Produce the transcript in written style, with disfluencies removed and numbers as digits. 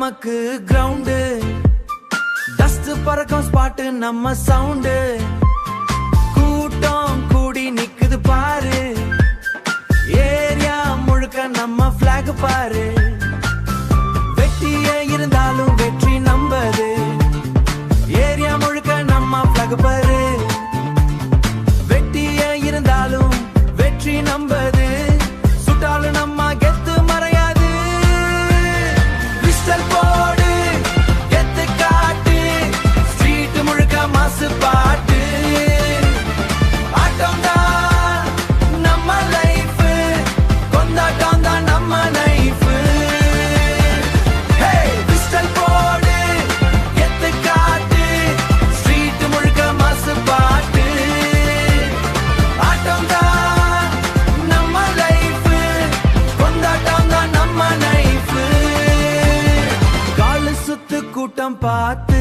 நமக்கு ground, dust பறக்கும் spot நம்ம சவுண்டு. கூட்டம் கூடி நிக்குது பாரு, ஏரியா முழுக்க நம்ம பிளாக் பாரு. வெட்டியே இருந்தாலும் வெற்றி நம்பது, ஏரியா முழுக்க நம்ம பிளாக் பாரு. வெட்டியே இருந்தாலும் வெற்றி நம்பது, சுட்டாலும் நம்ம கெத்து மறையாது. விஸ்டல் போடு, கெத்து காட்டு, ஸ்ட்ரீட் முழுக்க மாசு பாட்டு. ஆட்டம் தான் நம்ம லைஃப், கொண்டாட்டம் தான் நம்ம லைஃப். விஸ்டல் போடு, கெத்து காட்டு, ஸ்ட்ரீட் முழுக்க மாசு பாட்டு. ஆட்டம் தான் நம்ம லைஃப், கொண்டாட்டம் தான் நம்ம லைஃப். காலு சுத்து கூட்டம் பார்த்து